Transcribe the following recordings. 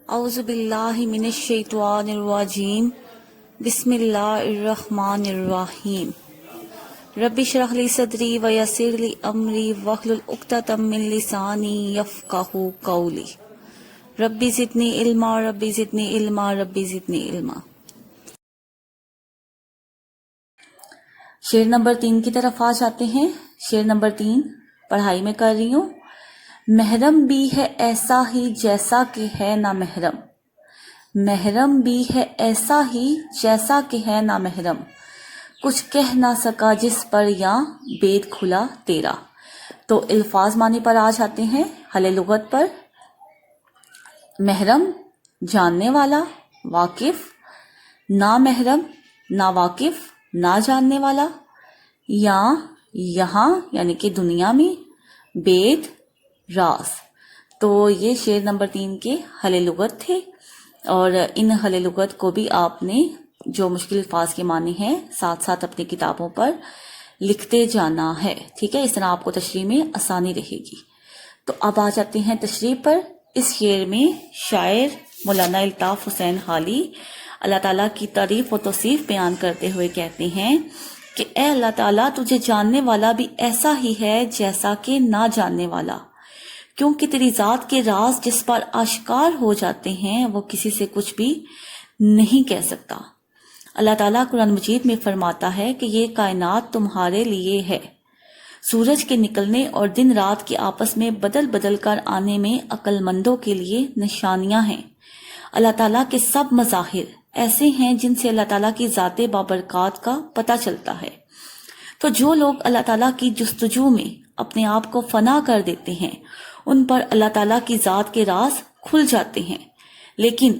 اعوذ باللہ من الشیطان الرجیم بسم اللہ الرحمن الرحیم رب اشرح لی صدری ویسر لی امری واحلل عقدۃ من لسانی یفقہوا قولی رب زدنی علما رب زدنی علما رب زدنی علما۔ شعر نمبر 3 کی طرف آ جاتے ہیں۔ شعر نمبر 3 پڑھائی میں کر رہی ہوں۔ محرم بھی ہے ایسا ہی جیسا کہ ہے نہ محرم، محرم بھی ہے ایسا ہی جیسا کہ ہے نہ محرم، کچھ کہہ نہ سکا جس پر یا بید کھلا تیرا۔ تو الفاظ معنی پر آ جاتے ہیں حل لغت پر۔ محرم جاننے والا، واقف، نا محرم نا واقف نہ جاننے والا، یا یہاں یعنی کہ دنیا میں، بید راز۔ تو یہ شعر نمبر 3 کے حل لغت تھے، اور ان حل لغت کو بھی آپ نے جو مشکل الفاظ کے معنی ہیں ساتھ ساتھ اپنی کتابوں پر لکھتے جانا ہے، ٹھیک ہے؟ اس طرح آپ کو تشریح میں آسانی رہے گی۔ تو اب آ جاتے ہیں تشریح پر۔ اس شعر میں شاعر مولانا الطاف حسین حالی اللہ تعالیٰ کی تعریف و توصیف بیان کرتے ہوئے کہتے ہیں کہ اے اللہ تعالیٰ، تجھے جاننے والا بھی ایسا ہی ہے جیسا کہ نہ جاننے والا، کیونکہ تیری ذات کے راز جس پر آشکار ہو جاتے ہیں وہ کسی سے کچھ بھی نہیں کہہ سکتا۔ اللہ تعالیٰ قرآن مجید میں فرماتا ہے کہ یہ کائنات تمہارے لیے ہے، سورج کے نکلنے اور دن رات کے آپس میں بدل بدل کر آنے میں عقل مندوں کے لیے نشانیاں ہیں۔ اللہ تعالیٰ کے سب مظاہر ایسے ہیں جن سے اللہ تعالیٰ کی ذات بابرکات کا پتہ چلتا ہے۔ تو جو لوگ اللہ تعالیٰ کی جستجو میں اپنے آپ کو فنا کر دیتے ہیں ان پر اللہ تعالیٰ کی ذات کے راز کھل جاتے ہیں، لیکن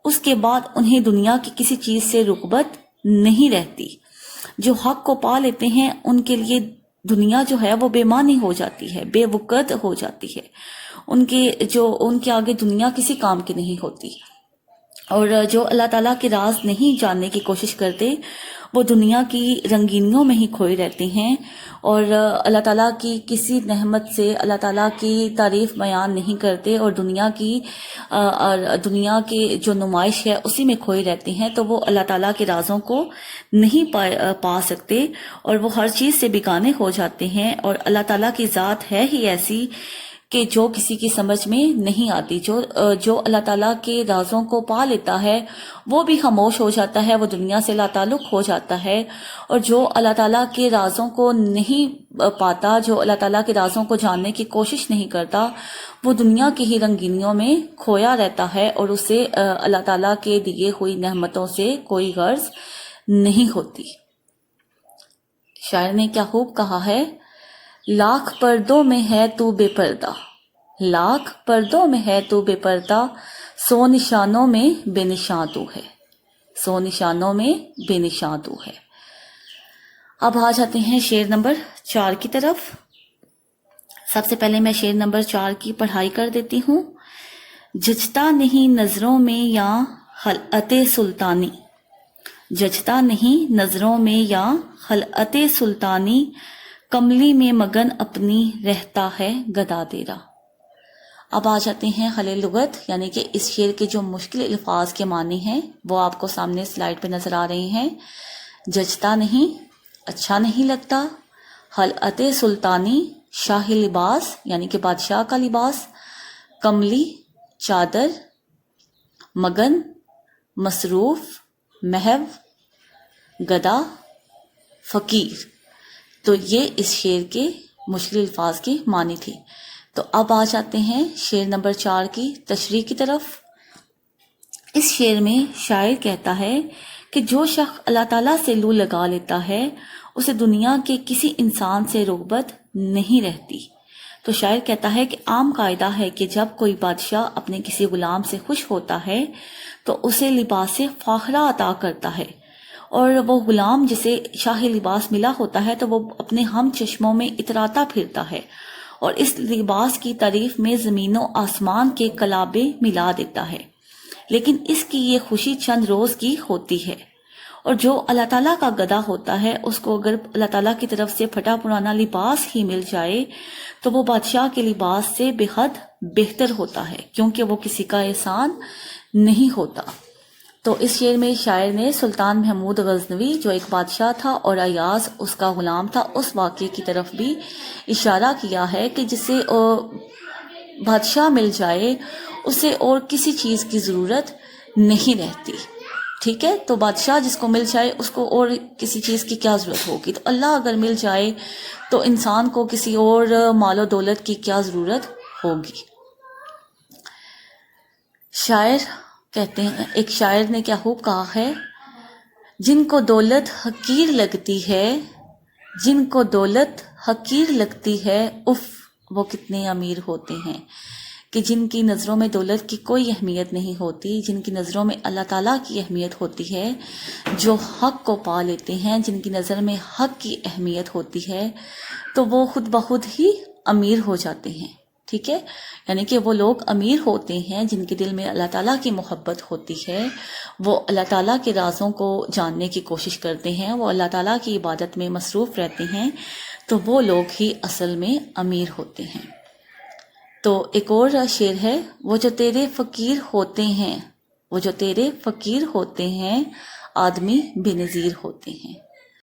اس کے بعد انہیں دنیا کی کسی چیز سے رغبت نہیں رہتی۔ جو حق کو پا لیتے ہیں ان کے لیے دنیا جو ہے وہ بے معنی ہو جاتی ہے، بے وقت ہو جاتی ہے، ان کے آگے دنیا کسی کام کی نہیں ہوتی۔ اور جو اللہ تعالیٰ کے راز نہیں جاننے کی کوشش کرتے وہ دنیا کی رنگینیوں میں ہی کھوئے رہتے ہیں، اور اللہ تعالیٰ کی کسی نعمت سے اللہ تعالیٰ کی تعریف بیان نہیں کرتے، اور دنیا کی جو نمائش ہے اسی میں کھوئے رہتے ہیں، تو وہ اللہ تعالیٰ کے رازوں کو نہیں پا سکتے، اور وہ ہر چیز سے بیگانے ہو جاتے ہیں۔ اور اللہ تعالیٰ کی ذات ہے ہی ایسی کہ جو کسی کی سمجھ میں نہیں آتی۔ جو اللہ تعالیٰ کے رازوں کو پا لیتا ہے وہ بھی خاموش ہو جاتا ہے، وہ دنیا سے لا تعلق ہو جاتا ہے، اور جو اللہ تعالیٰ کے رازوں کو نہیں پاتا، جو اللہ تعالیٰ کے رازوں کو جاننے کی کوشش نہیں کرتا، وہ دنیا کی ہی رنگینیوں میں کھویا رہتا ہے، اور اسے اللہ تعالیٰ کے دیے ہوئی نعمتوں سے کوئی غرض نہیں ہوتی۔ شاعر نے کیا خوب کہا ہے، لاکھ پردوں میں ہے تو بے پردہ، لاکھ پردوں میں ہے تو بے پردہ، سو نشانوں میں بے نشاں تو ہے، سو نشانوں میں بے نشاں تو ہے۔ اب آ جاتے ہیں شعر نمبر 4 کی طرف۔ سب سے پہلے میں شعر نمبر 4 کی پڑھائی کر دیتی ہوں۔ جچتا نہیں نظروں میں یا خلعت سلطانی، جچتا نہیں نظروں میں یا خلعت سلطانی، کملی میں مگن اپنی رہتا ہے گدا تیرا۔ اب آ جاتے ہیں حل لغت، یعنی کہ اس شعر کے جو مشکل الفاظ کے معنی ہیں وہ آپ کو سامنے سلائیڈ پہ نظر آ رہے ہیں۔ جچتا نہیں، اچھا نہیں لگتا۔ خلعت سلطانی، شاہی لباس یعنی کہ بادشاہ کا لباس۔ کملی، چادر۔ مگن، مصروف، محو۔ گدا، فقیر۔ تو یہ اس شعر کے مشکل الفاظ کے معنی تھے۔ تو اب آ جاتے ہیں شعر نمبر 4 کی تشریح کی طرف۔ اس شعر میں شاعر کہتا ہے کہ جو شخص اللہ تعالیٰ سے لو لگا لیتا ہے اسے دنیا کے کسی انسان سے رغبت نہیں رہتی۔ تو شاعر کہتا ہے کہ عام قاعدہ ہے کہ جب کوئی بادشاہ اپنے کسی غلام سے خوش ہوتا ہے تو اسے لباس فاخرہ عطا کرتا ہے، اور وہ غلام جسے شاہی لباس ملا ہوتا ہے تو وہ اپنے ہم چشموں میں اتراتا پھرتا ہے، اور اس لباس کی تعریف میں زمین و آسمان کے کلابے ملا دیتا ہے، لیکن اس کی یہ خوشی چند روز کی ہوتی ہے، اور جو اللہ تعالیٰ کا گدھا ہوتا ہے اس کو اگر اللہ تعالیٰ کی طرف سے پھٹا پرانا لباس ہی مل جائے تو وہ بادشاہ کے لباس سے بے حد بہتر ہوتا ہے، کیونکہ وہ کسی کا احسان نہیں ہوتا۔ تو اس شعر میں شاعر نے سلطان محمود غزنوی جو ایک بادشاہ تھا اور ایاز اس کا غلام تھا، اس واقعے کی طرف بھی اشارہ کیا ہے کہ جسے بادشاہ مل جائے اسے اور کسی چیز کی ضرورت نہیں رہتی، ٹھیک ہے؟ تو بادشاہ جس کو مل جائے اس کو اور کسی چیز کی کیا ضرورت ہوگی؟ تو اللہ اگر مل جائے تو انسان کو کسی اور مال و دولت کی کیا ضرورت ہوگی؟ شاعر کہتے ہیں، ایک شاعر نے کیا خوب کہا ہے، جن کو دولت حقیر لگتی ہے، جن کو دولت حقیر لگتی ہے، اف وہ کتنے امیر ہوتے ہیں۔ کہ جن کی نظروں میں دولت کی کوئی اہمیت نہیں ہوتی، جن کی نظروں میں اللہ تعالیٰ کی اہمیت ہوتی ہے، جو حق کو پا لیتے ہیں، جن کی نظر میں حق کی اہمیت ہوتی ہے، تو وہ خود بخود ہی امیر ہو جاتے ہیں، ٹھیک ہے؟ یعنی کہ وہ لوگ امیر ہوتے ہیں جن کے دل میں اللہ تعالیٰ کی محبت ہوتی ہے، وہ اللہ تعالیٰ کے رازوں کو جاننے کی کوشش کرتے ہیں، وہ اللہ تعالیٰ کی عبادت میں مصروف رہتے ہیں، تو وہ لوگ ہی اصل میں امیر ہوتے ہیں۔ تو ایک اور شعر ہے، وہ جو تیرے فقیر ہوتے ہیں، وہ جو تیرے فقیر ہوتے ہیں، آدمی بے نظیر ہوتے ہیں۔